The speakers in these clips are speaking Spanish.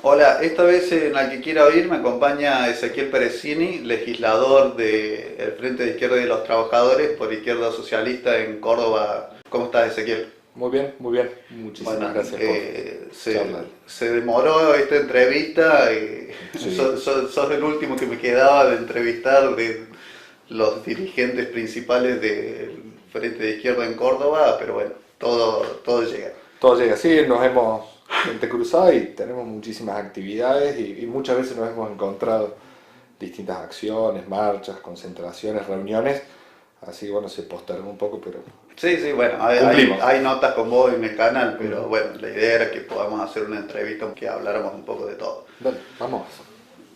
Hola, esta vez en la que quiera oír me acompaña Ezequiel Perecini, legislador del Frente de Izquierda y de los Trabajadores por Izquierda Socialista en Córdoba. ¿Cómo estás, Ezequiel? Muy bien, muy bien. Bueno, Muchísimas gracias por charlar. se demoró esta entrevista. Sí, Sos el último que me quedaba de entrevistar de los dirigentes principales del Frente de Izquierda en Córdoba, pero bueno, todo llega. todo llega así, nos hemos gente cruzado y tenemos muchísimas actividades y muchas veces nos hemos encontrado distintas acciones, marchas, concentraciones, reuniones. Así que bueno, se postergó un poco, pero Sí, sí, bueno, cumplimos. hay notas con vos en el canal, pero Ujú. bueno, la idea era que podamos hacer una entrevista que habláramos un poco de todo. Dale, vamos.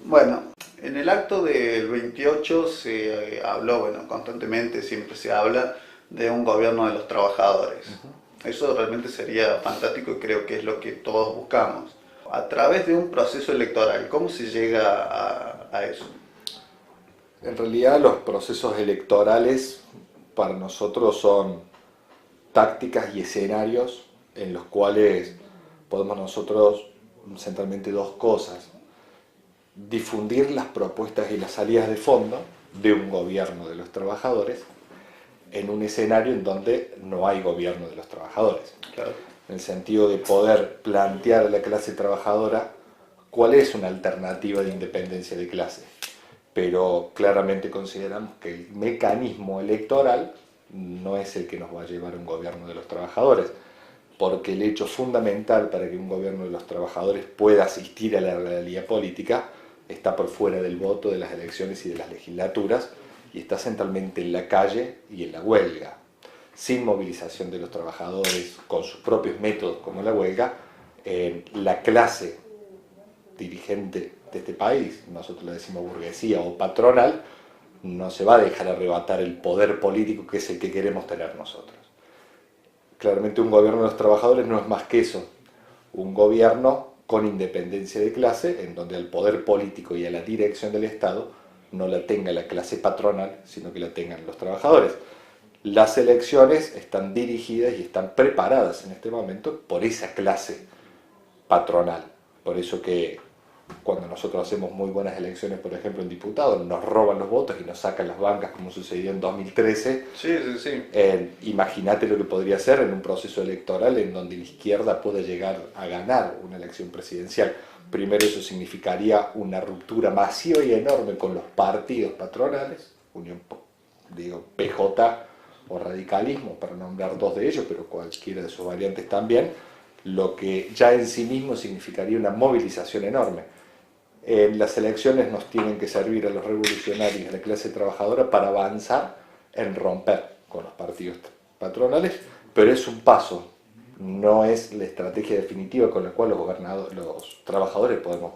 Bueno, en el acto del 28 se habló, bueno, constantemente siempre se habla de un gobierno de los trabajadores. Eso realmente sería fantástico y creo que es lo que todos buscamos. A través de un proceso electoral, ¿cómo se llega a eso? En realidad los procesos electorales para nosotros son tácticas y escenarios en los cuales podemos nosotros centralmente dos cosas: difundir las propuestas y las salidas de fondo de un gobierno de los trabajadores en un escenario en donde no hay gobierno de los trabajadores. Claro. En el sentido de poder plantear a la clase trabajadora cuál es una alternativa de independencia de clase. Pero claramente consideramos que el mecanismo electoral no es el que nos va a llevar a un gobierno de los trabajadores, porque el hecho fundamental para que un gobierno de los trabajadores pueda asistir a la realidad política está por fuera del voto, de las elecciones y de las legislaturas, y está centralmente en la calle y en la huelga. Sin movilización de los trabajadores, con sus propios métodos como la huelga, la clase dirigente de este país, nosotros le decimos burguesía o patronal, no se va a dejar arrebatar el poder político que es el que queremos tener nosotros. Claramente un gobierno de los trabajadores no es más que eso, un gobierno con independencia de clase, en donde al poder político y a la dirección del Estado no la tenga la clase patronal, sino que la tengan los trabajadores. Las elecciones están dirigidas y están preparadas en este momento por esa clase patronal. Por eso que cuando nosotros hacemos muy buenas elecciones, por ejemplo en diputados, nos roban los votos y nos sacan las bancas como sucedió en 2013. Sí, sí, sí. Imagínate lo que podría ser en un proceso electoral en donde la izquierda pueda llegar a ganar una elección presidencial. Primero, eso significaría una ruptura masiva y enorme con los partidos patronales, Unión, digo, PJ o radicalismo, para nombrar dos de ellos, pero cualquiera de sus variantes también, lo que ya en sí mismo significaría una movilización enorme. Las elecciones nos tienen que servir a los revolucionarios y a la clase trabajadora para avanzar en romper con los partidos patronales, pero es un paso, no es la estrategia definitiva con la cual los trabajadores podemos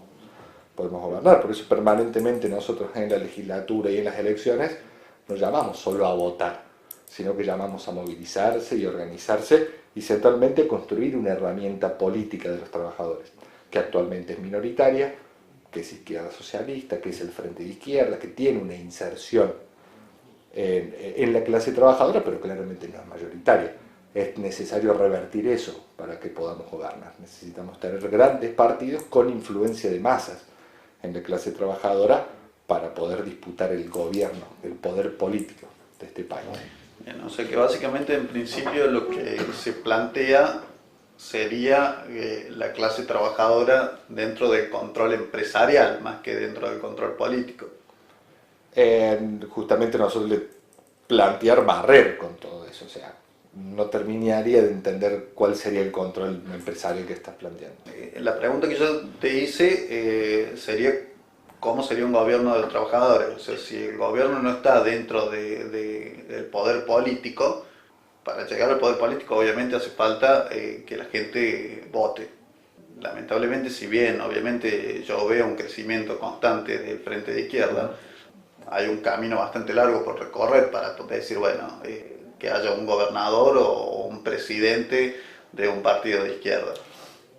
gobernar. Por eso permanentemente nosotros en la legislatura y en las elecciones no llamamos solo a votar, sino que llamamos a movilizarse y organizarse y centralmente a construir una herramienta política de los trabajadores, que actualmente es minoritaria, que es izquierda socialista, que es el Frente de Izquierda, que tiene una inserción en la clase trabajadora, pero claramente no es mayoritaria. Es necesario revertir eso para que podamos gobernar. Necesitamos tener grandes partidos con influencia de masas en la clase trabajadora para poder disputar el gobierno, el poder político de este país. Bien, o sea que básicamente en principio lo que se plantea sería la clase trabajadora dentro del control empresarial más que dentro del control político. Justamente nosotros le plantear barrer con todo eso, o sea, no terminaría de entender cuál sería el control empresarial que estás planteando. La pregunta que yo te hice sería cómo sería un gobierno de los trabajadores. O sea, si el gobierno no está dentro del poder político, para llegar al poder político obviamente hace falta que la gente vote. Lamentablemente, si bien obviamente yo veo un crecimiento constante del Frente de Izquierda, hay un camino bastante largo por recorrer para decir, bueno, que haya un gobernador o un presidente de un partido de izquierda.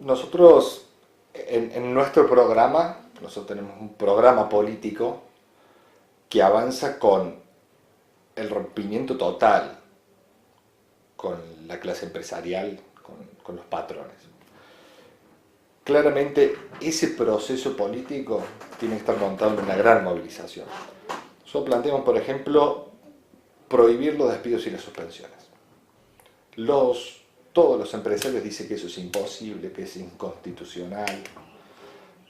Nosotros, en nuestro programa, nosotros tenemos un programa político que avanza con el rompimiento total con la clase empresarial, con los patrones. claramente ese proceso político tiene que estar montado en una gran movilización. Nosotros planteamos, por ejemplo, prohibir los despidos y las suspensiones. Todos los empresarios dicen que eso es imposible, que es inconstitucional.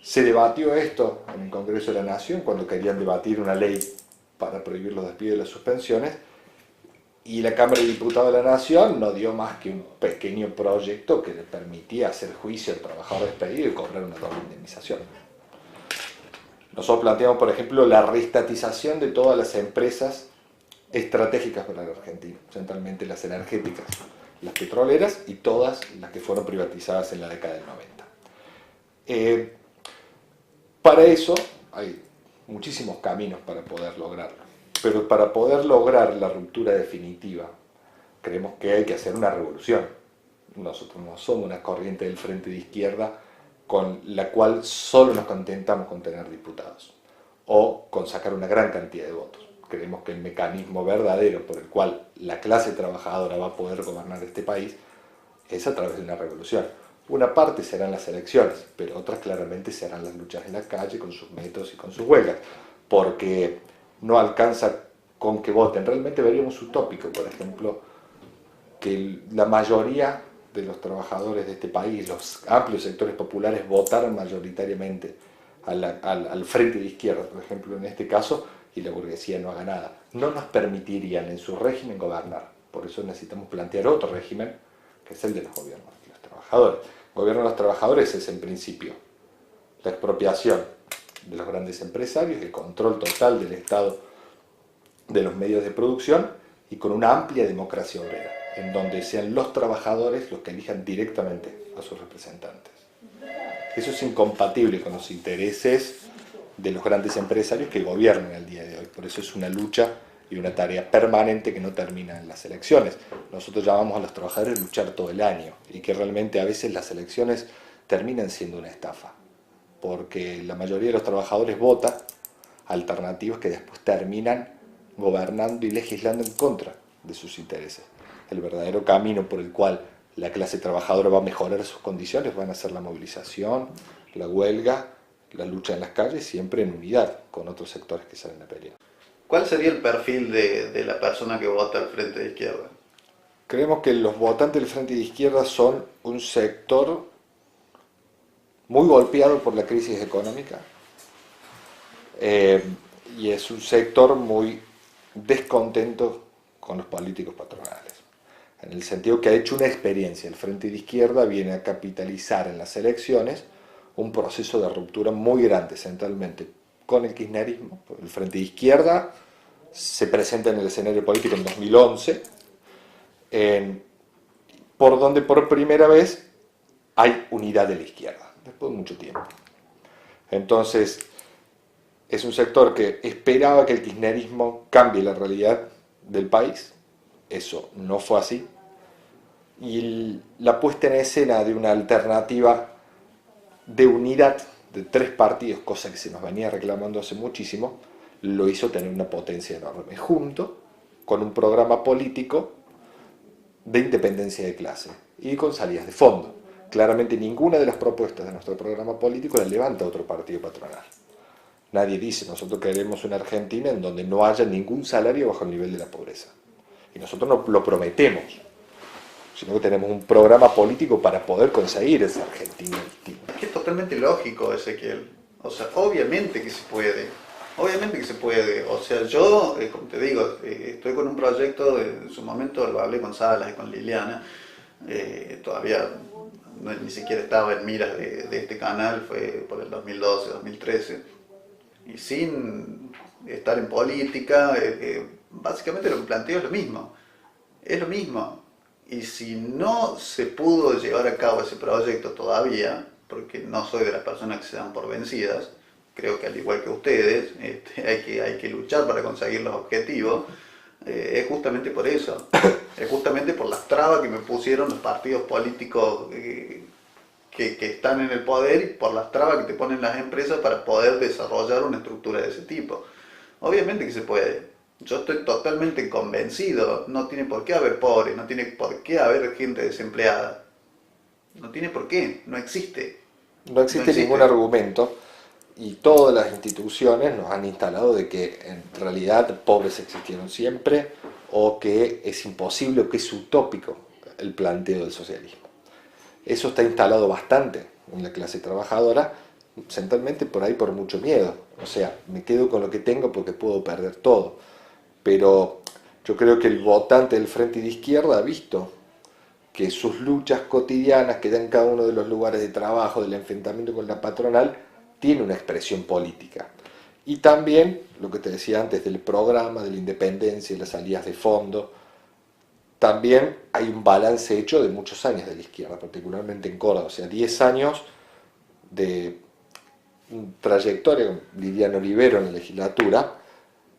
Se debatió esto en el Congreso de la Nación cuando querían debatir una ley para prohibir los despidos y las suspensiones, y la Cámara de Diputados de la Nación no dio más que un pequeño proyecto que le permitía hacer juicio al trabajador despedido y cobrar una doble indemnización. Nosotros planteamos, por ejemplo, la reestatización de todas las empresas estratégicas para la Argentina, centralmente las energéticas, las petroleras y todas las que fueron privatizadas en la década del 90. Para eso hay muchísimos caminos para poder lograrlo, pero para poder lograr la ruptura definitiva creemos que hay que hacer una revolución. Nosotros no somos una corriente del frente de izquierda con la cual solo nos contentamos con tener diputados o con sacar una gran cantidad de votos. Creemos que el mecanismo verdadero por el cual la clase trabajadora va a poder gobernar este país es a través de una revolución. Una parte serán las elecciones, pero otras claramente serán las luchas en la calle con sus métodos y con sus huelgas, porque no alcanza con que voten. Realmente veríamos utópico, por ejemplo, que la mayoría de los trabajadores de este país, los amplios sectores populares, votaran mayoritariamente al frente de izquierda, por ejemplo, en este caso, y la burguesía no haga nada. No nos permitirían en su régimen gobernar. Por eso necesitamos plantear otro régimen, que es el de los gobiernos de los trabajadores. El gobierno de los trabajadores es, en principio, la expropiación de los grandes empresarios, el control total del Estado de los medios de producción y con una amplia democracia obrera, en donde sean los trabajadores los que elijan directamente a sus representantes. Eso es incompatible con los intereses de los grandes empresarios que gobiernan el día de hoy. Por eso es una lucha y una tarea permanente que no termina en las elecciones. Nosotros llamamos a los trabajadores a luchar todo el año y que realmente a veces las elecciones terminan siendo una estafa, porque la mayoría de los trabajadores vota alternativas que después terminan gobernando y legislando en contra de sus intereses. El verdadero camino por el cual la clase trabajadora va a mejorar sus condiciones van a ser la movilización, la huelga, la lucha en las calles, siempre en unidad con otros sectores que salen a pelear. ¿Cuál sería el perfil de la persona que vota al frente de izquierda? Creemos que los votantes del frente de izquierda son un sector muy golpeado por la crisis económica y es un sector muy descontento con los políticos patronales, en el sentido que ha hecho una experiencia. El frente de izquierda viene a capitalizar en las elecciones un proceso de ruptura muy grande, centralmente con el kirchnerismo. El frente de izquierda se presenta en el escenario político en 2011, por donde por primera vez hay unidad de la izquierda, después de mucho tiempo. Entonces, es un sector que esperaba que el kirchnerismo cambie la realidad del país. Eso no fue así. Y la puesta en escena de una alternativa de unidad de tres partidos, cosa que se nos venía reclamando hace muchísimo, lo hizo tener una potencia enorme, junto con un programa político de independencia de clase y con salidas de fondo. Claramente ninguna de las propuestas de nuestro programa político la levanta otro partido patronal. Nadie dice, nosotros queremos una Argentina en donde no haya ningún salario bajo el nivel de la pobreza. Y nosotros no lo prometemos, sino que tenemos un programa político para poder conseguir esa Argentina distinta. Es que es totalmente lógico, Ezequiel. O sea, obviamente que se puede. Obviamente que se puede. O sea, yo, como te digo, estoy con un proyecto, en su momento lo hablé con Salas y con Liliana, todavía ni siquiera estaba en miras de este canal, fue por el 2012, 2013, y sin estar en política, básicamente lo que planteo es lo mismo. Es lo mismo. Y si no se pudo llevar a cabo ese proyecto todavía, porque no soy de las personas que se dan por vencidas, creo que al igual que ustedes, hay que luchar para conseguir los objetivos, es justamente por eso, es justamente por las trabas que me pusieron los partidos políticos que están en el poder y por las trabas que te ponen las empresas para poder desarrollar una estructura de ese tipo. Obviamente que se puede. Yo estoy totalmente convencido, no tiene por qué haber pobres, no tiene por qué haber gente desempleada. No tiene por qué, no existe. No existe ningún argumento y todas las instituciones nos han instalado de que en realidad pobres existieron siempre o que es imposible o que es utópico el planteo del socialismo. Eso está instalado bastante en la clase trabajadora, centralmente por ahí por mucho miedo. O sea, me quedo con lo que tengo porque puedo perder todo. Pero yo creo que el votante del Frente de Izquierda ha visto que sus luchas cotidianas que da en cada uno de los lugares de trabajo, del enfrentamiento con la patronal, tiene una expresión política. Y también, lo que te decía antes, del programa, de la independencia, de las salidas de fondo, también hay un balance hecho de muchos años de la izquierda, particularmente en Córdoba, o sea, 10 años de trayectoria, Liliano Olivero en la legislatura,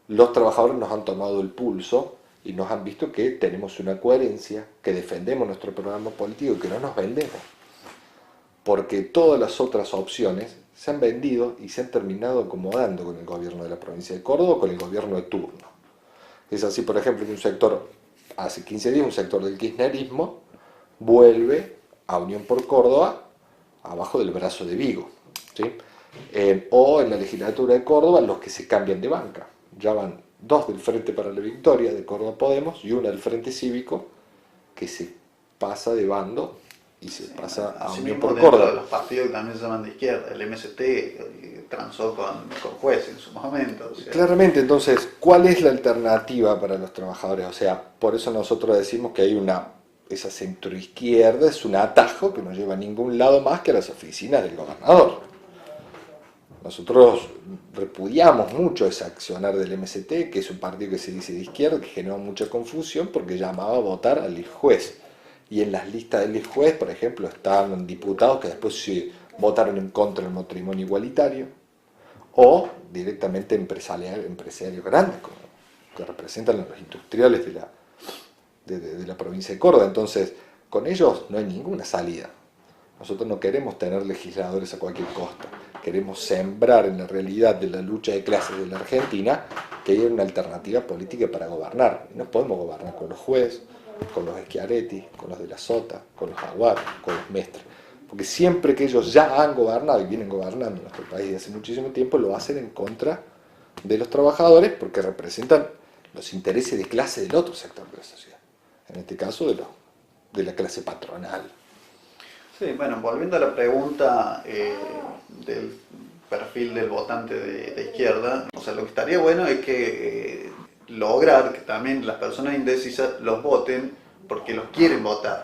los trabajadores nos han tomado el pulso y nos han visto que tenemos una coherencia, que defendemos nuestro programa político y que no nos vendemos. Porque todas las otras opciones se han vendido y se han terminado acomodando con el gobierno de la provincia de Córdoba o con el gobierno de turno. Es así, por ejemplo, que un sector, hace 15 días, un sector del kirchnerismo vuelve a Unión por Córdoba abajo del brazo de Vigo, ¿sí? O en la legislatura de Córdoba los que se cambian de banca. Ya van 2 del Frente para la Victoria de Córdoba Podemos y una del Frente Cívico que se pasa de bando y se pasa a Unión por Córdoba. De los partidos que también se llaman de izquierda, el MST transó con Juez en su momento. O sea. Claramente, entonces, ¿cuál es la alternativa para los trabajadores? O sea, por eso nosotros decimos que hay esa centroizquierda es un atajo que no lleva a ningún lado más que a las oficinas del gobernador. Nosotros repudiamos mucho ese accionar del MST, que es un partido que se dice de izquierda, que generó mucha confusión porque llamaba a votar al juez. Y en las listas del juez, por ejemplo, estaban diputados que después se votaron en contra del matrimonio igualitario, o directamente empresarios grandes, que representan a los industriales de la provincia de Córdoba. Entonces, con ellos no hay ninguna salida. Nosotros no queremos tener legisladores a cualquier costa. Queremos sembrar en la realidad de la lucha de clases de la Argentina que haya una alternativa política para gobernar. Y no podemos gobernar con los jueces, con los Schiaretti, con los de la Sota, con los Aguar, con los Mestres. Porque siempre que ellos ya han gobernado y vienen gobernando en nuestro país desde hace muchísimo tiempo, lo hacen en contra de los trabajadores porque representan los intereses de clase del otro sector de la sociedad. En este caso de la clase patronal. Sí, bueno, volviendo a la pregunta del perfil del votante de izquierda, o sea, lo que estaría bueno es que lograr que también las personas indecisas los voten porque los quieren votar.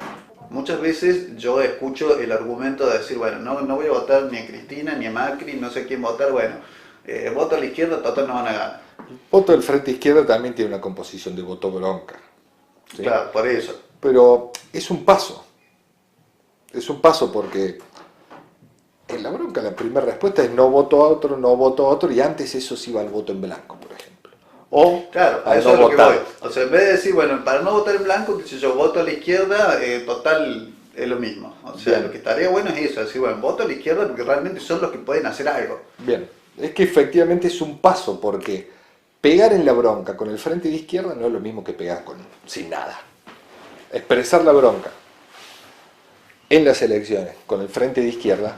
Muchas veces yo escucho el argumento de decir, bueno, no voy a votar ni a Cristina ni a Macri, no sé quién votar, bueno, voto a la izquierda, total no van a ganar. El voto del Frente Izquierda también tiene una composición de voto bronca, ¿sí? Claro, por eso. Pero es un paso. Es un paso porque en la bronca la primera respuesta es no voto a otro, no voto a otro, y antes eso sí va al voto en blanco, por ejemplo. O claro, a eso es lo que voy. O sea, en vez de decir, bueno, para no votar en blanco, que si yo voto a la izquierda, total es lo mismo. O sea, lo que estaría bueno es eso, decir, bueno, voto a la izquierda porque realmente son los que pueden hacer algo. Bien, es que efectivamente es un paso porque pegar en la bronca con el Frente de Izquierda no es lo mismo que pegar sin nada. Expresar la bronca en las elecciones con el Frente de Izquierda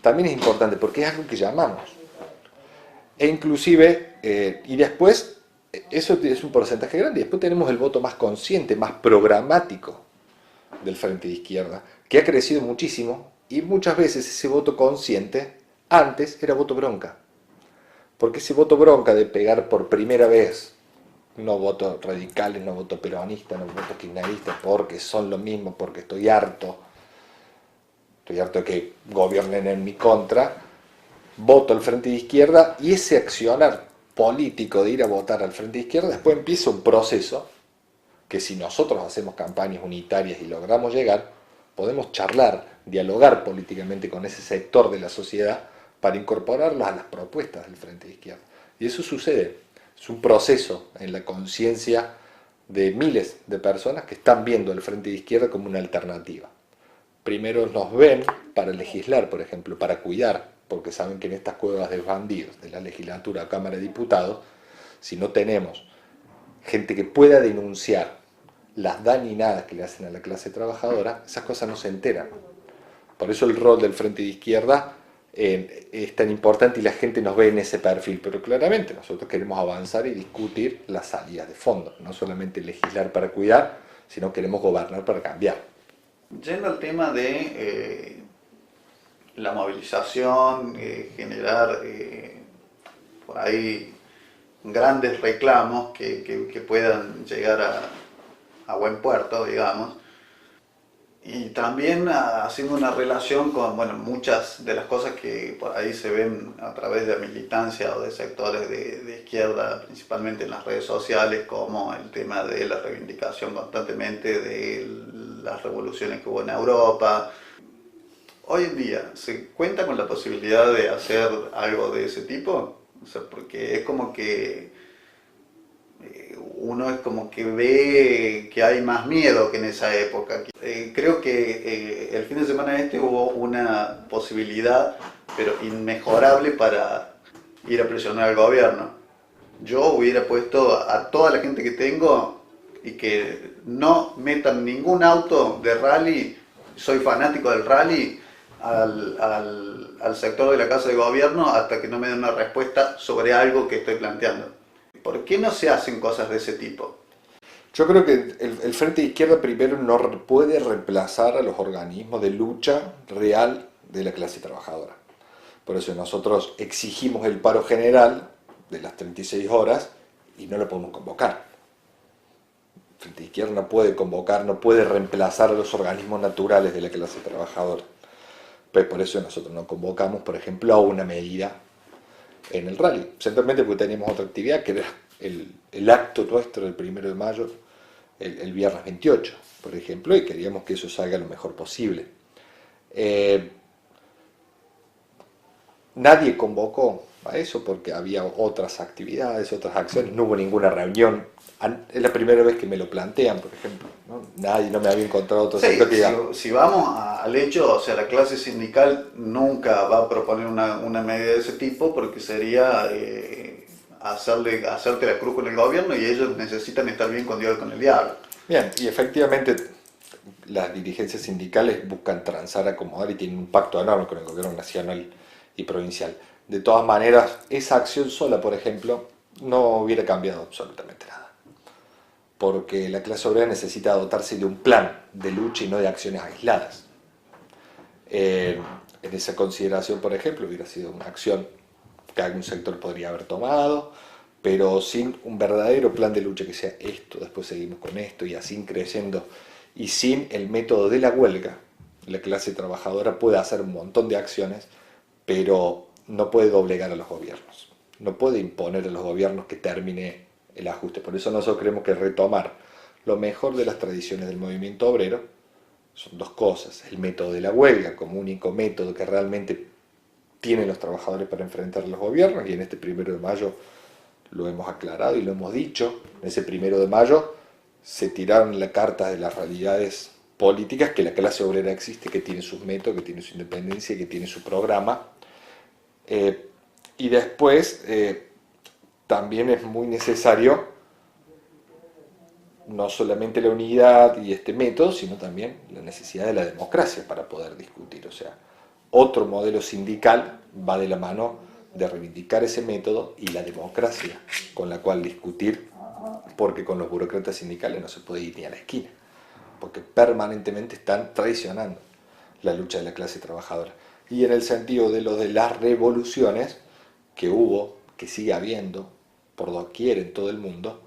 también es importante porque es algo que llamamos. E inclusive, y después, eso es un porcentaje grande, y después tenemos el voto más consciente, más programático del Frente de Izquierda, que ha crecido muchísimo, y muchas veces ese voto consciente antes era voto bronca. Porque ese voto bronca de pegar por primera vez, no voto radicales, no voto peronista, no voto kirchnerista, porque son lo mismo, porque estoy harto de que gobiernen en mi contra, voto al Frente de Izquierda, y ese accionar político de ir a votar al Frente de Izquierda, después empieza un proceso que si nosotros hacemos campañas unitarias y logramos llegar, podemos charlar, dialogar políticamente con ese sector de la sociedad para incorporarlos a las propuestas del Frente de Izquierda. Y eso sucede, es un proceso en la conciencia de miles de personas que están viendo al Frente de Izquierda como una alternativa. Primero nos ven para legislar, por ejemplo, para cuidar, porque saben que en estas cuevas de bandidos, de la legislatura o Cámara de Diputados, si no tenemos gente que pueda denunciar las dañinadas que le hacen a la clase trabajadora, esas cosas no se enteran. Por eso el rol del Frente de Izquierda es tan importante y la gente nos ve en ese perfil, pero claramente nosotros queremos avanzar y discutir las salidas de fondo, no solamente legislar para cuidar, sino queremos gobernar para cambiar. Yendo al tema de la movilización, generar por ahí grandes reclamos que puedan llegar a buen puerto, digamos. Y también haciendo una relación con bueno, muchas de las cosas que por ahí se ven a través de la militancia o de sectores de izquierda, principalmente en las redes sociales, como el tema de la reivindicación constantemente de las revoluciones que hubo en Europa. Hoy en día, ¿se cuenta con la posibilidad de hacer algo de ese tipo? O sea, porque es como que uno es como que ve que hay más miedo que en esa época. Creo que el fin de semana hubo una posibilidad, pero inmejorable para ir a presionar al gobierno. Yo hubiera puesto a toda la gente que tengo y que no metan ningún auto de rally, soy fanático del rally, al sector de la Casa de Gobierno hasta que no me den una respuesta sobre algo que estoy planteando. ¿Por qué no se hacen cosas de ese tipo? Yo creo que el Frente de Izquierda primero no puede reemplazar a los organismos de lucha real de la clase trabajadora. Por eso nosotros exigimos el paro general de las 36 horas y no lo podemos convocar. El Frente de Izquierda no puede convocar, no puede reemplazar a los organismos naturales de la clase trabajadora. Pues por eso nosotros no convocamos, por ejemplo, a una medida en el rally, centralmente porque teníamos otra actividad que era el acto nuestro del 1 de mayo, el viernes 28, por ejemplo, y queríamos que eso salga lo mejor posible. Nadie convocó a eso porque había otras actividades, otras acciones, no hubo ninguna reunión. Es la primera vez que me lo plantean, por ejemplo, ¿no? Nadie, no me había encontrado otro sector que diga. Si vamos al hecho, o sea, la clase sindical nunca va a proponer una medida de ese tipo porque sería hacerte la cruz con el gobierno y ellos necesitan estar bien con Dios y con el diablo. Bien, y efectivamente las dirigencias sindicales buscan transar, acomodar y tienen un pacto enorme con el gobierno nacional y provincial. De todas maneras, esa acción sola, por ejemplo, no hubiera cambiado absolutamente nada. Porque la clase obrera necesita dotarse de un plan de lucha y no de acciones aisladas. En esa consideración, por ejemplo, hubiera sido una acción que algún sector podría haber tomado, pero sin un verdadero plan de lucha que sea esto, después seguimos con esto y así creciendo, y sin el método de la huelga, la clase trabajadora puede hacer un montón de acciones, pero no puede doblegar a los gobiernos, no puede imponer a los gobiernos que termine el ajuste. Por eso nosotros creemos que retomar lo mejor de las tradiciones del movimiento obrero son dos cosas: el método de la huelga como único método que realmente tienen los trabajadores para enfrentar a los gobiernos, y en este 1 de mayo lo hemos aclarado y lo hemos dicho. En ese 1 de mayo se tiraron la carta de las realidades políticas, que la clase obrera existe, que tiene sus métodos, que tiene su independencia, que tiene su programa. Y después también es muy necesario no solamente la unidad y este método, sino también la necesidad de la democracia para poder discutir. O sea, otro modelo sindical va de la mano de reivindicar ese método y la democracia con la cual discutir, porque con los burócratas sindicales no se puede ir ni a la esquina, porque permanentemente están traicionando la lucha de la clase trabajadora. Y en el sentido de lo de las revoluciones que hubo, que sigue habiendo por doquier en todo el mundo,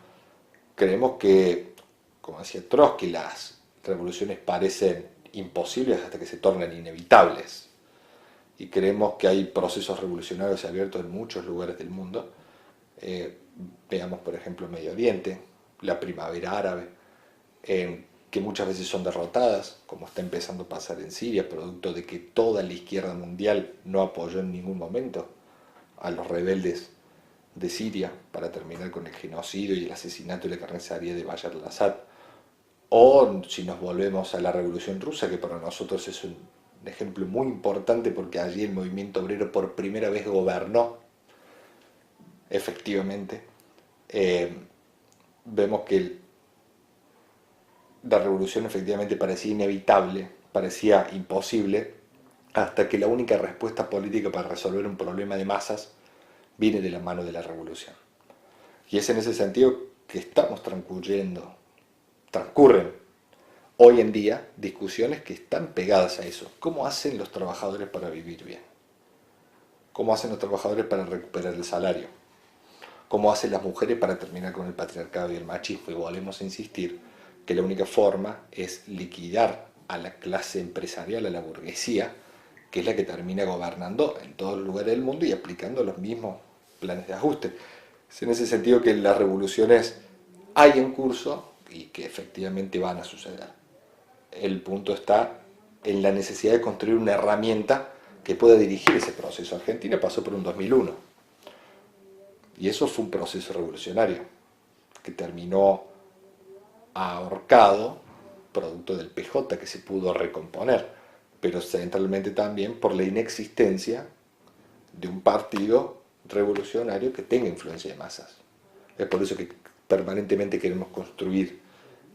creemos que, como decía Trotsky, las revoluciones parecen imposibles hasta que se tornan inevitables. Y creemos que hay procesos revolucionarios abiertos en muchos lugares del mundo. Veamos, por ejemplo, Medio Oriente, la primavera árabe, que muchas veces son derrotadas, como está empezando a pasar en Siria, producto de que toda la izquierda mundial no apoyó en ningún momento a los rebeldes de Siria para terminar con el genocidio y el asesinato y la carnicería de Bashar al-Assad. O si nos volvemos a la Revolución Rusa, que para nosotros es un ejemplo muy importante porque allí el movimiento obrero por primera vez gobernó efectivamente. Vemos que la revolución efectivamente parecía inevitable, parecía imposible, hasta que la única respuesta política para resolver un problema de masas viene de la mano de la revolución. Y es en ese sentido que estamos transcurren hoy en día discusiones que están pegadas a eso. ¿Cómo hacen los trabajadores para vivir bien? ¿Cómo hacen los trabajadores para recuperar el salario? ¿Cómo hacen las mujeres para terminar con el patriarcado y el machismo? Y volvemos a insistir que la única forma es liquidar a la clase empresarial, a la burguesía, que es la que termina gobernando en todos los lugares del mundo y aplicando los mismos planes de ajuste. Es en ese sentido que las revoluciones hay en curso y que efectivamente van a suceder. El punto está en la necesidad de construir una herramienta que pueda dirigir ese proceso. Argentina pasó por un 2001 y eso fue un proceso revolucionario que terminó ahorcado, producto del PJ que se pudo recomponer, pero centralmente también por la inexistencia de un partido revolucionario que tenga influencia de masas. Es por eso que permanentemente queremos construir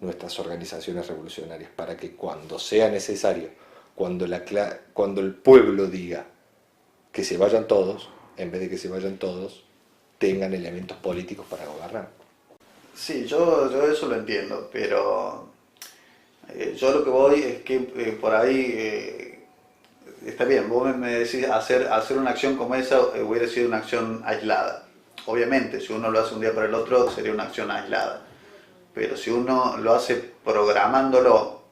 nuestras organizaciones revolucionarias, para que cuando sea necesario, cuando el pueblo diga que se vayan todos, en vez de que se vayan todos, tengan elementos políticos para gobernar. Sí, yo eso lo entiendo, pero yo lo que voy es que por ahí está bien, vos me decís hacer una acción como esa hubiera sido una acción aislada. Obviamente, si uno lo hace un día para el otro sería una acción aislada, pero si uno lo hace programándolo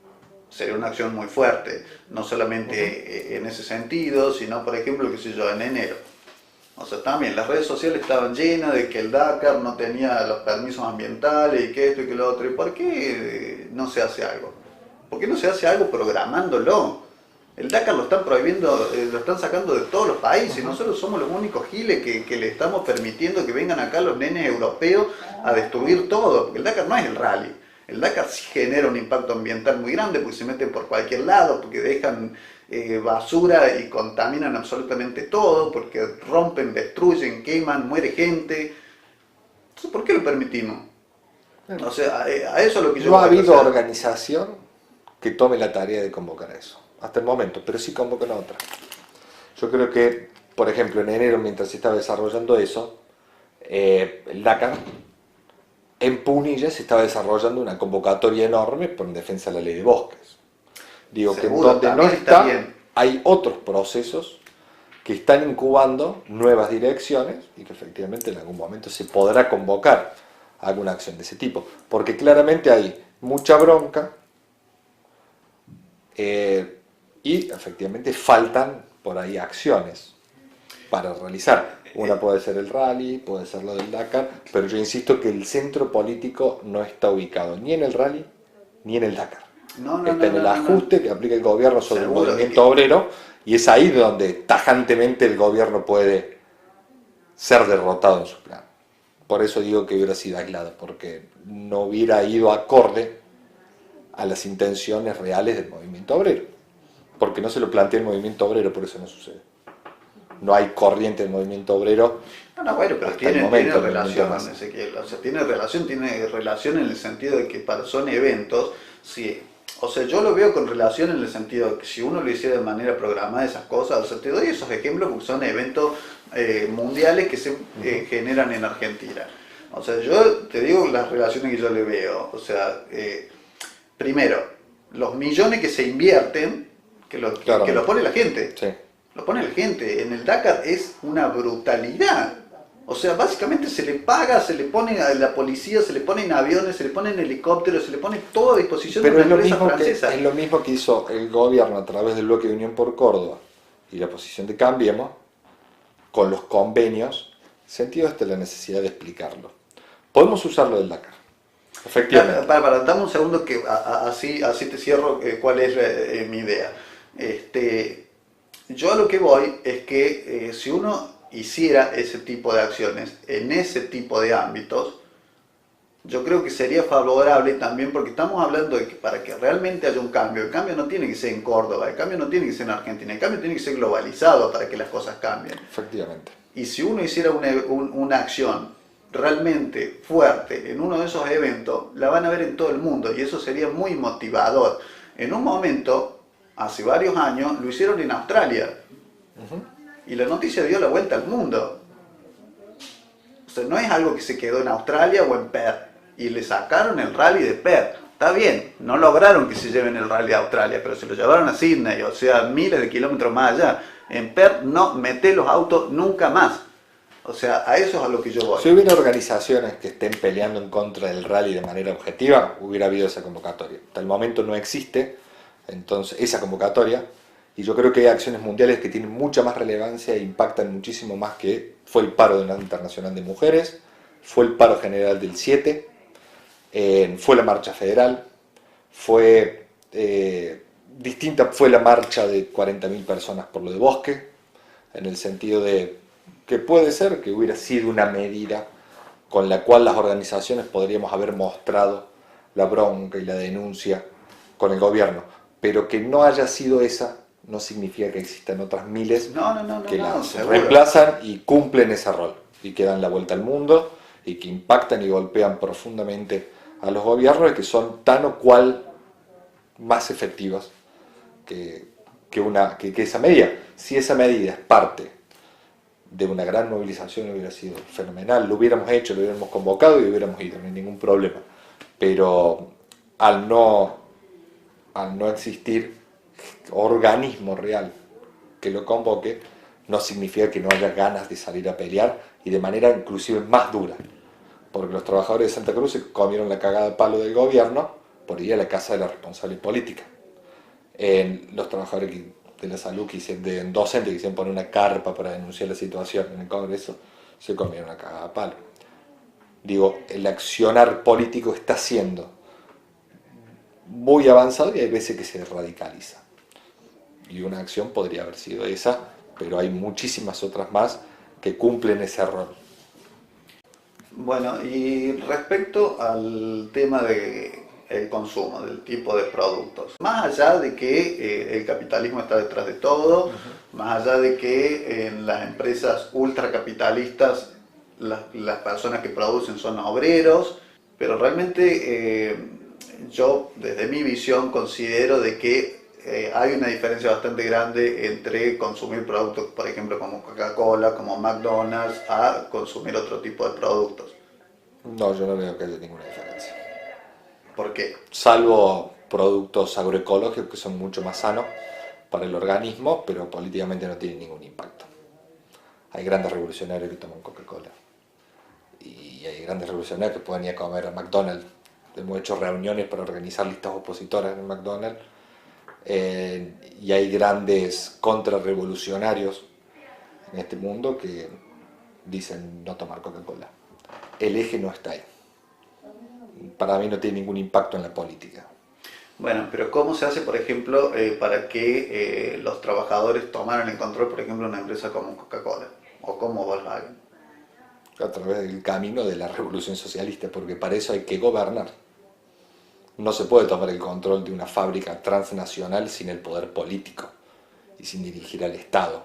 sería una acción muy fuerte, no solamente en ese sentido, sino por ejemplo, qué sé yo, en enero. O sea, también las redes sociales estaban llenas de que el Dakar no tenía los permisos ambientales y que esto y que lo otro. ¿Y por qué no se hace algo? ¿Por qué no se hace algo programándolo? El Dakar lo están prohibiendo, lo están sacando de todos los países. Nosotros somos los únicos giles que le estamos permitiendo que vengan acá los nenes europeos a destruir todo. Porque el Dakar no es el rally. El Dakar sí genera un impacto ambiental muy grande porque se meten por cualquier lado, porque dejan basura y contaminan absolutamente todo, porque rompen, destruyen, queman, muere gente. Entonces, ¿por qué lo permitimos? O sea, a eso es lo que yo No ha voy a habido hacer. organización que tome la tarea de convocar a eso, hasta el momento, pero sí convocan a otra. Yo creo que, por ejemplo, en enero, mientras se estaba desarrollando eso, el Dakar, en Punilla se estaba desarrollando una convocatoria enorme por en defensa de la ley de bosques. Digo que Seguro, donde no también está bien. hay otros procesos que están incubando nuevas direcciones y que efectivamente en algún momento se podrá convocar a alguna acción de ese tipo. Porque claramente hay mucha bronca y efectivamente faltan por ahí acciones para realizar. Una puede ser el rally, puede ser lo del Dakar, pero yo insisto que el centro político no está ubicado ni en el rally ni en el Dakar. Está en el ajuste que aplica el gobierno sobre el movimiento obrero, y es ahí donde tajantemente el gobierno puede ser derrotado en su plan. Por eso digo que hubiera sido aislado, porque no hubiera ido acorde a las intenciones reales del movimiento obrero, porque no se lo plantea el movimiento obrero, por eso no sucede. No hay corriente del movimiento obrero. No, bueno, pero tiene relación, Ezequiel. O sea, tiene relación en el sentido de que son eventos. Sí, o sea, yo lo veo con relación en el sentido de que si uno lo hiciera de manera programada esas cosas, o sea, te doy esos ejemplos porque son eventos mundiales que se generan en Argentina. O sea, yo te digo las relaciones que yo le veo. O sea, primero, los millones que se invierten, que lo pone la gente. Sí. Lo pone la gente. En el Dakar es una brutalidad. O sea, básicamente se le paga, se le pone a la policía, se le pone en aviones, se le pone en helicópteros, se le pone todo a disposición de una empresa francesa. Es lo mismo que hizo el gobierno a través del bloque de Unión por Córdoba y la posición de Cambiemos con los convenios. Sentido hasta la necesidad de explicarlo. Podemos usarlo del Dakar. Efectivamente. Dame un segundo que así te cierro cuál es mi idea. Yo a lo que voy es que si uno hiciera ese tipo de acciones en ese tipo de ámbitos, yo creo que sería favorable también, porque estamos hablando de que para que realmente haya un cambio, el cambio no tiene que ser en Córdoba, el cambio no tiene que ser en Argentina, el cambio tiene que ser globalizado para que las cosas cambien. Efectivamente. Y si uno hiciera una acción realmente fuerte en uno de esos eventos, la van a ver en todo el mundo y eso sería muy motivador. En un momento, hace varios años, lo hicieron en Australia. Y la noticia dio la vuelta al mundo. O sea, no es algo que se quedó en Australia o en Perth. Y le sacaron el rally de Perth. Está bien, no lograron que se lleven el rally a Australia, pero se lo llevaron a Sydney, o sea, miles de kilómetros más allá. En Perth no meté los autos nunca más. O sea, a eso es a lo que yo voy. Si hubiera organizaciones que estén peleando en contra del rally de manera objetiva, hubiera habido esa convocatoria. Hasta el momento no existe entonces esa convocatoria, y yo creo que hay acciones mundiales que tienen mucha más relevancia e impactan muchísimo más, que fue el paro internacional de mujeres, fue el paro general del 7, fue la marcha federal, fue fue la marcha de 40.000 personas por lo de Bosque, en el sentido de que puede ser que hubiera sido una medida con la cual las organizaciones podríamos haber mostrado la bronca y la denuncia con el gobierno, pero que no haya sido esa no significa que existan otras miles que las reemplazan y cumplen ese rol y que dan la vuelta al mundo y que impactan y golpean profundamente a los gobiernos y que son tan o cual más efectivas que esa medida. Si esa medida es parte de una gran movilización, hubiera sido fenomenal, lo hubiéramos hecho, lo hubiéramos convocado y hubiéramos ido, no hay ningún problema. Pero al no existir organismo real que lo convoque, no significa que no haya ganas de salir a pelear, y de manera inclusive más dura, porque los trabajadores de Santa Cruz se comieron la cagada de palo del gobierno por ir a la casa de la responsable política. Los trabajadores de la salud, docentes que quisieron poner una carpa para denunciar la situación en el Congreso, se comieron la cagada de palo. Digo, el accionar político está siendo muy avanzado y hay veces que se radicaliza. Y una acción podría haber sido esa, pero hay muchísimas otras más que cumplen ese rol. Bueno, y respecto al tema del consumo, del tipo de productos, más allá de que el capitalismo está detrás de todo, más allá de que en las empresas ultracapitalistas las personas que producen son obreros, pero realmente yo desde mi visión considero de que hay una diferencia bastante grande entre consumir productos, por ejemplo, como Coca-Cola, como McDonald's, a consumir otro tipo de productos. No, yo no veo que haya ninguna diferencia. ¿Por qué? Salvo productos agroecológicos que son mucho más sanos para el organismo, pero políticamente no tienen ningún impacto. Hay grandes revolucionarios que toman Coca-Cola y hay grandes revolucionarios que pueden ir a comer a McDonald's. Hemos hecho reuniones para organizar listas opositoras en McDonald's. Y hay grandes contrarrevolucionarios en este mundo que dicen no tomar Coca-Cola. El eje no está ahí. Para mí no tiene ningún impacto en la política. Bueno, pero ¿cómo se hace, por ejemplo, para que los trabajadores tomaran el control, por ejemplo, de una empresa como Coca-Cola o como Volkswagen? A través del camino de la revolución socialista, porque para eso hay que gobernar. No se puede tomar el control de una fábrica transnacional sin el poder político y sin dirigir al Estado.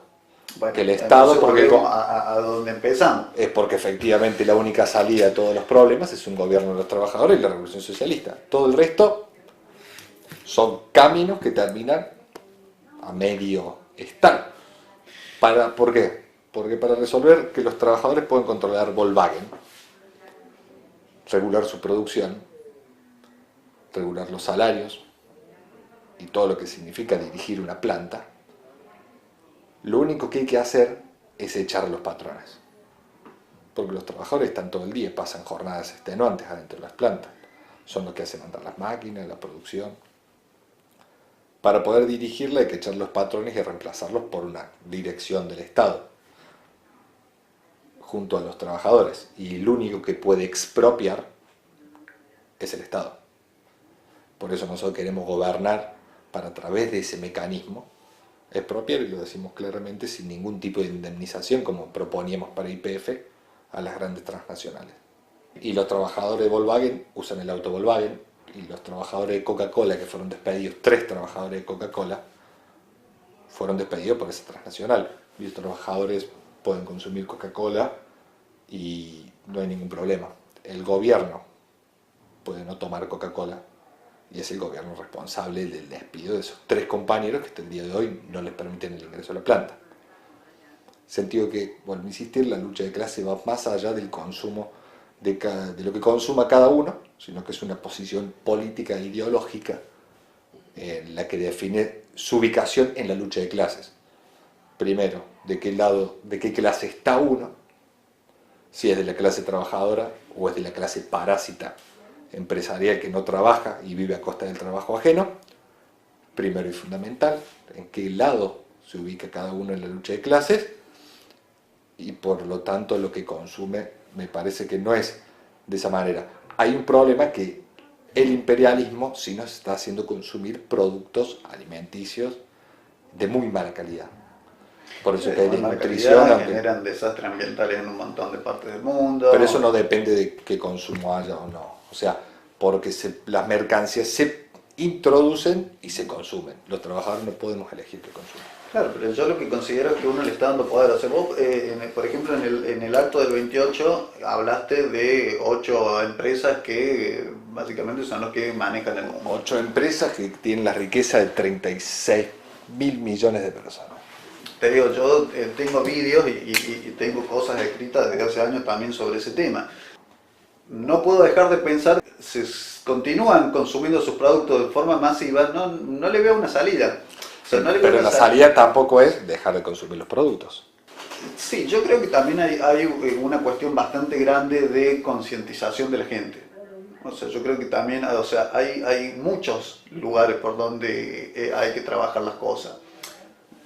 Bueno, que el Estado, porque a donde empezamos. Es porque efectivamente la única salida a todos los problemas es un gobierno de los trabajadores y la revolución socialista. Todo el resto son caminos que terminan a medio estar. ¿Por qué? Porque para resolver que los trabajadores pueden controlar Volkswagen, regular su producción, regular los salarios y todo lo que significa dirigir una planta, lo único que hay que hacer es echar a los patrones. Porque los trabajadores están todo el día, pasan jornadas extenuantes adentro de las plantas. Son los que hacen andar las máquinas, la producción. Para poder dirigirla hay que echar a los patrones y reemplazarlos por una dirección del Estado, junto a los trabajadores. Y el único que puede expropiar es el Estado. Por eso nosotros queremos gobernar para, a través de ese mecanismo, expropiar, y lo decimos claramente, sin ningún tipo de indemnización, como proponíamos para YPF, a las grandes transnacionales. Y los trabajadores de Volkswagen usan el auto Volkswagen, y los trabajadores de Coca-Cola, que fueron despedidos, 3 trabajadores de Coca-Cola, fueron despedidos por esa transnacional. Y los trabajadores pueden consumir Coca-Cola y no hay ningún problema. El gobierno puede no tomar Coca-Cola y es el gobierno responsable del despido de esos 3 compañeros que hasta el día de hoy no les permiten el ingreso a la planta. Sentido que, vuelvo a insistir, la lucha de clase va más allá del consumo de lo que consuma cada uno, sino que es una posición política e ideológica en la que define su ubicación en la lucha de clases. Primero, de qué clase está uno, si es de la clase trabajadora o es de la clase parásita empresarial que no trabaja y vive a costa del trabajo ajeno. Primero y fundamental, en qué lado se ubica cada uno en la lucha de clases, y por lo tanto lo que consume me parece que no es de esa manera. Hay un problema que el imperialismo sí nos está haciendo consumir productos alimenticios de muy mala calidad. Por eso que hay desnutrición. Generan desastres ambientales en un montón de partes del mundo. Pero eso no depende de qué consumo haya o no. O sea, porque las mercancías se introducen y se consumen. Los trabajadores no podemos elegir qué consumir. Claro, pero yo lo que considero es que uno le está dando poder. O sea, vos, por ejemplo, en el acto del 28 hablaste de 8 empresas que básicamente son los que manejan el mundo. 8 empresas que tienen la riqueza de 36.000 millones de personas. Te digo, yo tengo vídeos y tengo cosas escritas desde hace años también sobre ese tema. No puedo dejar de pensar, si continúan consumiendo sus productos de forma masiva, no le veo una salida. O sea, no le veo pero una la salida tampoco es dejar de consumir los productos. Sí, yo creo que también hay una cuestión bastante grande de concientización de la gente. O sea, yo creo que también, o sea, hay muchos lugares por donde hay que trabajar las cosas.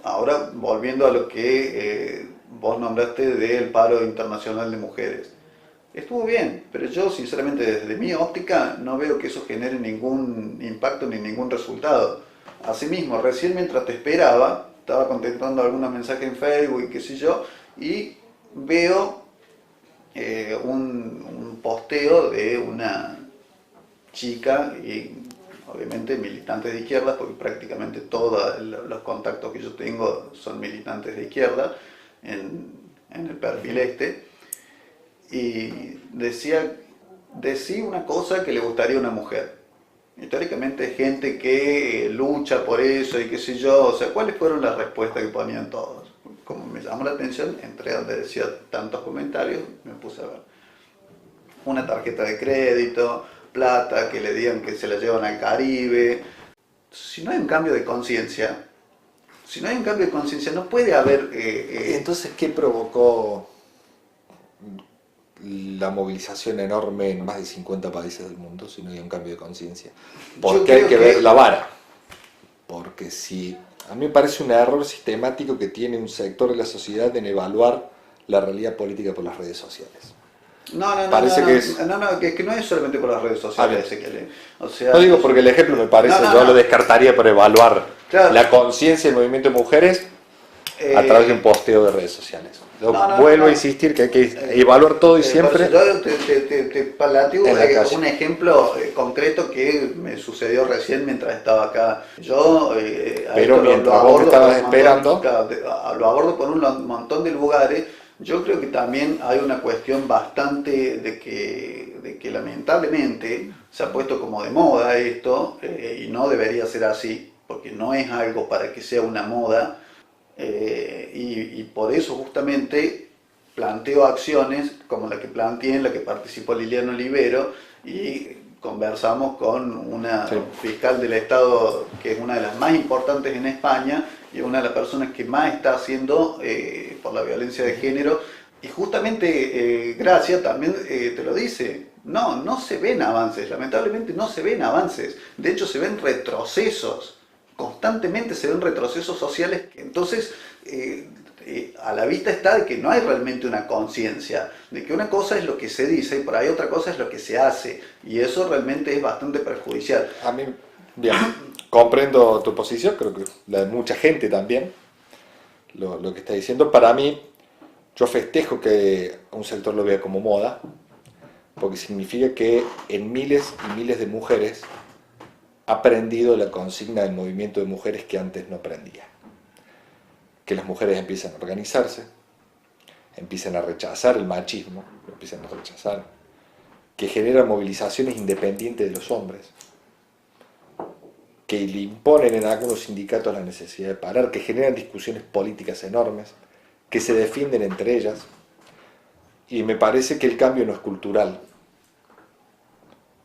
Ahora, volviendo a lo que vos nombraste del paro internacional de mujeres. Estuvo bien, pero yo sinceramente desde mi óptica no veo que eso genere ningún impacto ni ningún resultado. Asimismo, recién mientras te esperaba, estaba contestando algunos mensajes en Facebook y qué sé yo, y veo un posteo de una chica, y obviamente militantes de izquierda, porque prácticamente todos los contactos que yo tengo son militantes de izquierda en el perfil este, y decía una cosa que le gustaría a una mujer. Históricamente gente que lucha por eso y qué sé yo, o sea, ¿cuáles fueron las respuestas que ponían todos? Como me llamó la atención, entré donde decía tantos comentarios, me puse a ver. Una tarjeta de crédito, plata, que le digan que se la llevan al Caribe. Si no hay un cambio de conciencia, no puede haber... Entonces, ¿qué provocó la movilización enorme en más de 50 países del mundo si no hay un cambio de conciencia? Porque hay que ver la vara. Porque si a mí me parece un error sistemático que tiene un sector de la sociedad en evaluar la realidad política por las redes sociales. Que no es solamente por las redes sociales, o sea, no digo porque el ejemplo me parece, lo descartaría por evaluar la conciencia del movimiento de mujeres a través de un posteo de redes sociales. Vuelvo a insistir que hay que evaluar todo y siempre... Yo te planteo un ejemplo concreto que me sucedió recién mientras estaba acá. Pero mientras vos estabas esperando... Lo abordo por un montón de lugares. Yo creo que también hay una cuestión bastante de que lamentablemente se ha puesto como de moda esto, y no debería ser así, porque no es algo para que sea una moda. Y por eso justamente planteo acciones como la que planteé, en la que participó Liliana Olivero, y conversamos con una fiscal del Estado que es una de las más importantes en España y una de las personas que más está haciendo por la violencia de género, y justamente Gracia también te lo dice. No se ven avances, lamentablemente no se ven avances, de hecho se ven retrocesos. Constantemente se ven retrocesos sociales, que entonces a la vista está de que no hay realmente una conciencia, de que una cosa es lo que se dice y por ahí otra cosa es lo que se hace, y eso realmente es bastante perjudicial. A mí, bien, comprendo tu posición, creo que la de mucha gente también, lo que está diciendo. Para mí, yo festejo que un sector lo vea como moda, porque significa que en miles y miles de mujeres ha aprendido la consigna del movimiento de mujeres que antes no aprendía. Que las mujeres empiezan a organizarse, empiezan a rechazar el machismo, lo empiezan a rechazar, que generan movilizaciones independientes de los hombres, que le imponen en algunos sindicatos la necesidad de parar, que generan discusiones políticas enormes, que se defienden entre ellas, y me parece que el cambio no es cultural,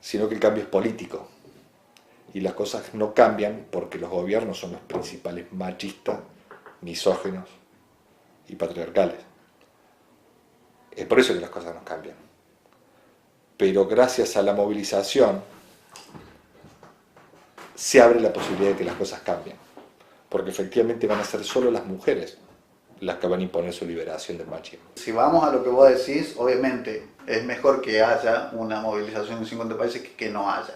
sino que el cambio es político. Y las cosas no cambian porque los gobiernos son los principales machistas, misóginos y patriarcales. Es por eso que las cosas no cambian. Pero gracias a la movilización se abre la posibilidad de que las cosas cambien. Porque efectivamente van a ser solo las mujeres las que van a imponer su liberación del machismo. Si vamos a lo que vos decís, obviamente es mejor que haya una movilización en 50 países que no haya.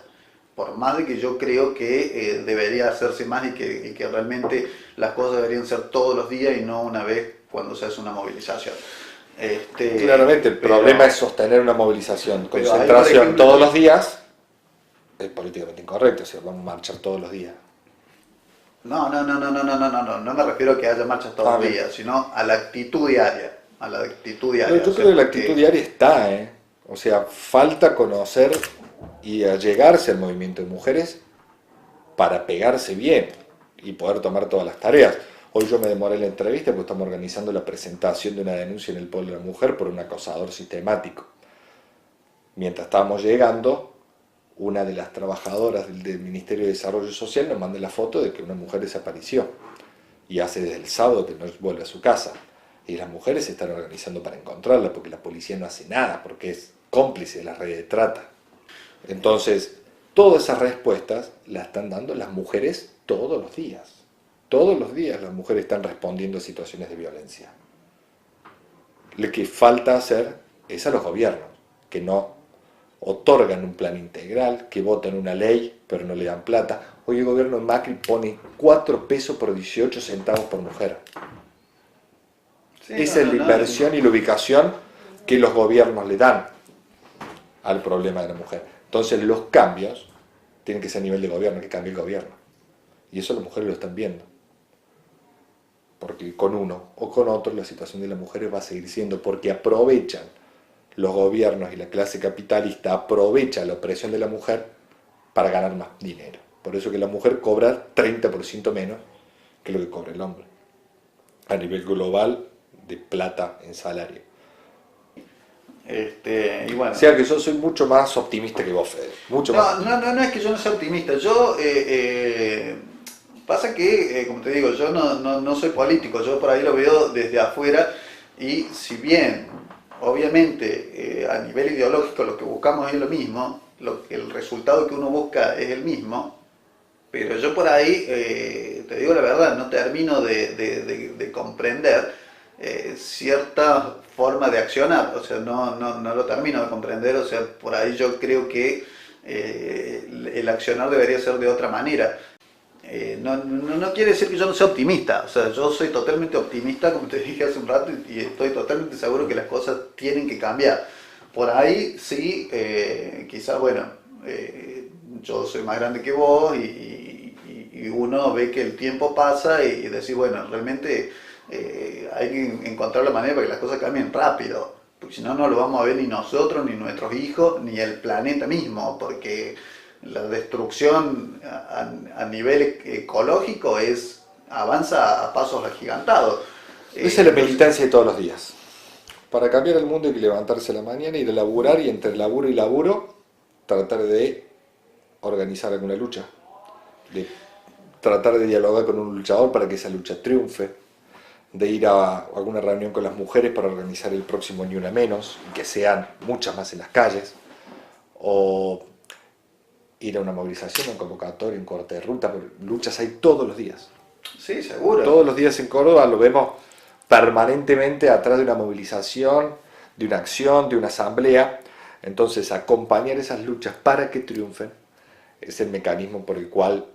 Por más de que yo creo que debería hacerse más y que realmente las cosas deberían ser todos los días y no una vez cuando se hace una movilización. Claramente, el problema es sostener una movilización, concentración ahí, por ejemplo, todos los días, es políticamente incorrecto, o sea, vamos a marchar todos los días. No me refiero a que haya marchas todos los días, sino a la actitud diaria. Pero yo creo que la actitud diaria está, o sea, falta conocer y allegarse al movimiento de mujeres para pegarse bien y poder tomar todas las tareas. Hoy yo me demoré en la entrevista porque estamos organizando la presentación de una denuncia en el Polo de la Mujer por un acosador sistemático. Mientras estábamos llegando, una de las trabajadoras del Ministerio de Desarrollo Social nos manda la foto de que una mujer desapareció y hace desde el sábado que no vuelve a su casa. Y las mujeres se están organizando para encontrarla porque la policía no hace nada, porque es cómplice de las redes de trata. Entonces, todas esas respuestas las están dando las mujeres todos los días. Todos los días las mujeres están respondiendo a situaciones de violencia. Lo que falta hacer es a los gobiernos, que no otorgan un plan integral, que votan una ley, pero no le dan plata. Hoy el gobierno de Macri pone 4 pesos por 18 centavos por mujer. Sí, esa es la inversión y la ubicación que los gobiernos le dan al problema de la mujer. Entonces los cambios tienen que ser a nivel de gobierno, que cambie el gobierno. Y eso las mujeres lo están viendo. Porque con uno o con otro la situación de las mujeres va a seguir siendo, porque aprovechan los gobiernos y la clase capitalista, aprovecha la opresión de la mujer para ganar más dinero. Por eso que la mujer cobra 30% menos que lo que cobra el hombre, a nivel global de plata en salario. Y bueno. O sea que yo soy mucho más optimista que vos, Fede. Mucho más. No es que yo no sea optimista. Yo, pasa que, como te digo, yo no soy político. Yo por ahí lo veo desde afuera. Y si bien, obviamente, a nivel ideológico lo que buscamos es lo mismo, el resultado que uno busca es el mismo, pero yo por ahí, te digo la verdad, no termino de comprender cierta forma de accionar, o sea, no lo termino de comprender, o sea, por ahí yo creo que el accionar debería ser de otra manera. No quiere decir que yo no sea optimista, o sea, yo soy totalmente optimista, como te dije hace un rato, y estoy totalmente seguro que las cosas tienen que cambiar. Por ahí sí, quizás, bueno, yo soy más grande que vos y uno ve que el tiempo pasa y decir, bueno, realmente hay que encontrar la manera para que las cosas cambien rápido, porque si no, no lo vamos a ver ni nosotros, ni nuestros hijos, ni el planeta mismo, porque la destrucción a nivel ecológico avanza a pasos agigantados. Esa es la militancia de todos los días. Para cambiar el mundo hay que levantarse a la mañana, ir a laburar y entre laburo y laburo tratar de organizar alguna lucha, de tratar de dialogar con un luchador para que esa lucha triunfe, de ir a alguna reunión con las mujeres para organizar el próximo Ni Una Menos, y que sean muchas más en las calles, o ir a una movilización, un convocatorio, un corte de ruta, luchas hay todos los días. Sí, seguro. Todos los días en Córdoba lo vemos permanentemente atrás de una movilización, de una acción, de una asamblea. Entonces, acompañar esas luchas para que triunfen es el mecanismo por el cual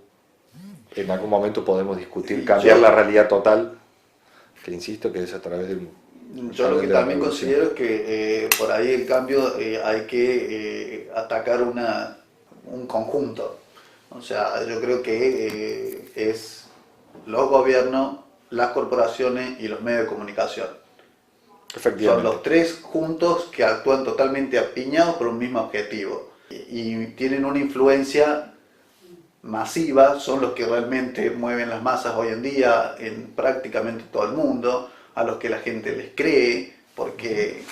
en algún momento podemos discutir cambiar la realidad total, que insisto que es a través de un... Yo lo que también considero es que por ahí el cambio hay que atacar un conjunto. O sea, yo creo que es los gobiernos, las corporaciones y los medios de comunicación. Son los tres juntos que actúan totalmente apiñados por un mismo objetivo y tienen una influencia masiva son los que realmente mueven las masas hoy en día en prácticamente todo el mundo, a los que la gente les cree, porque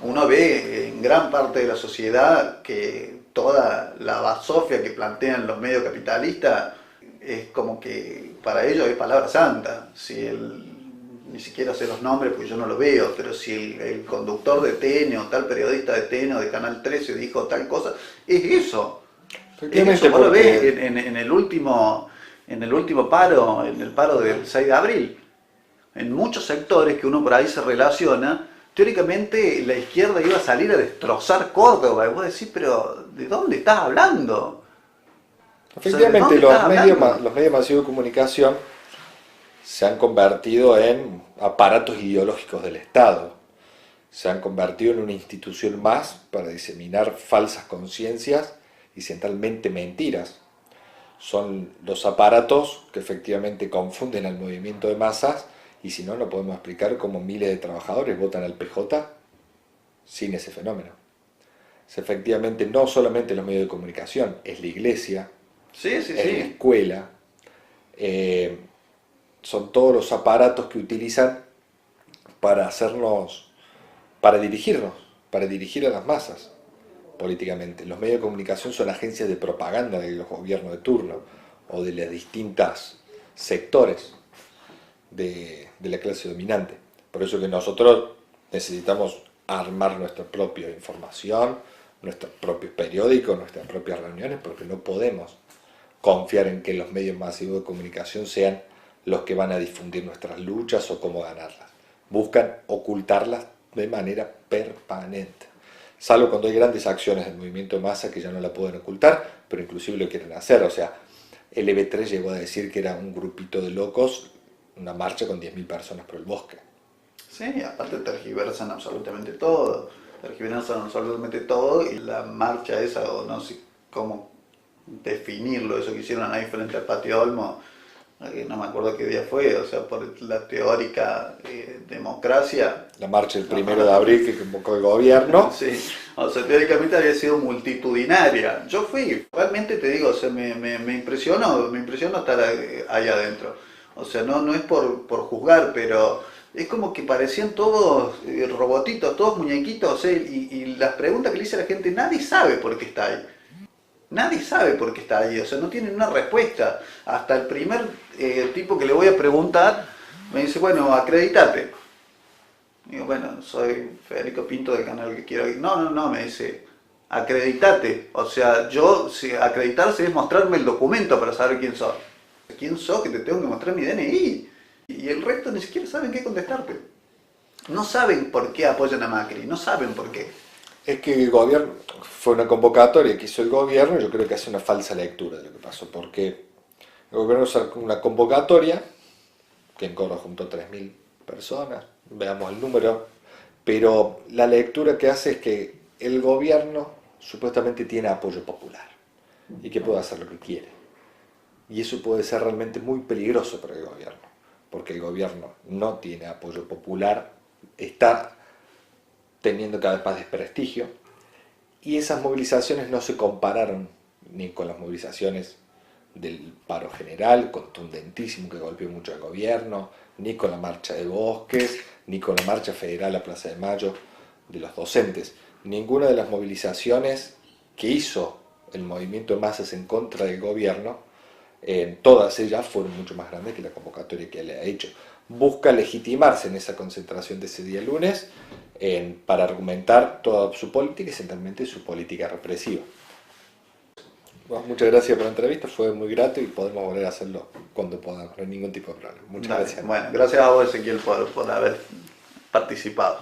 uno ve en gran parte de la sociedad que toda la basofia que plantean los medios capitalistas es como que para ellos es palabra santa. Ni siquiera sé los nombres porque yo no lo veo, pero si el conductor de TN o tal periodista de TN o de Canal 13 dijo tal cosa, es eso. Es eso. Vos lo ves en el último paro, en el paro del 6 de abril. En muchos sectores que uno por ahí se relaciona, teóricamente la izquierda iba a salir a destrozar Córdoba. Y vos decís, pero ¿de dónde estás hablando? Efectivamente, los medios masivos de comunicación se han convertido en aparatos ideológicos del Estado. Se han convertido en una institución más para diseminar falsas conciencias y centralmente mentiras. Son los aparatos que efectivamente confunden al movimiento de masas, y si no, no podemos explicar cómo miles de trabajadores votan al PJ sin ese fenómeno. Es efectivamente no solamente los medios de comunicación, es la iglesia, es la escuela, son todos los aparatos que utilizan para dirigir a las masas políticamente. Los medios de comunicación son agencias de propaganda de los gobiernos de turno o de los distintos sectores de la clase dominante. Por eso que nosotros necesitamos armar nuestra propia información, nuestros propios periódicos, nuestras propias reuniones, porque no podemos confiar en que los medios masivos de comunicación sean los que van a difundir nuestras luchas o cómo ganarlas. Buscan ocultarlas de manera permanente. Salvo cuando hay grandes acciones del movimiento de masa que ya no la pueden ocultar, pero inclusive lo quieren hacer. O sea, el EB3 llegó a decir que era un grupito de locos, una marcha con 10.000 personas por el bosque. Sí, aparte tergiversan absolutamente todo. Y la marcha esa, o no sé cómo definirlo, eso que hicieron ahí frente al Patio Olmo, no me acuerdo qué día fue, o sea, por la teórica democracia. La marcha del 1 de abril que convocó el gobierno. Sí, o sea, teóricamente había sido multitudinaria. Yo fui, realmente te digo, o sea, me impresionó estar ahí adentro. O sea, no es por juzgar, pero es como que parecían todos robotitos, todos muñequitos, o sea, y las preguntas que le hice a la gente, nadie sabe por qué está ahí. Nadie sabe por qué está ahí, o sea, no tienen una respuesta. Hasta el primer tipo que le voy a preguntar me dice, bueno, acreditate. Digo, bueno, soy Federico Pinto del canal que quiero ir. No, me dice, acreditate. O sea, acreditarse es mostrarme el documento para saber quién sos. ¿Quién sos que te tengo que mostrar mi DNI? Y el resto ni siquiera saben qué contestarte. No saben por qué apoyan a Macri, no saben por qué. Es que el gobierno, fue una convocatoria que hizo el gobierno, y yo creo que hace una falsa lectura de lo que pasó, porque el gobierno sacó una convocatoria, que en Córdoba juntó 3.000 personas, veamos el número, pero la lectura que hace es que el gobierno supuestamente tiene apoyo popular, y que puede hacer lo que quiere. Y eso puede ser realmente muy peligroso para el gobierno, porque el gobierno no tiene apoyo popular, está teniendo cada vez más desprestigio, y esas movilizaciones no se compararon ni con las movilizaciones del paro general, contundentísimo, que golpeó mucho al gobierno, ni con la marcha de Bosques, ni con la marcha federal a Plaza de Mayo de los docentes. Ninguna de las movilizaciones que hizo el movimiento de masas en contra del gobierno, todas ellas fueron mucho más grandes que la convocatoria que le ha hecho. Busca legitimarse en esa concentración de ese día lunes para argumentar toda su política y centralmente su política represiva. Bueno, muchas gracias por la entrevista, fue muy grato y podemos volver a hacerlo cuando podamos, no hay ningún tipo de problema. Muchas gracias. Bueno, gracias a vos, Ezequiel, por haber participado.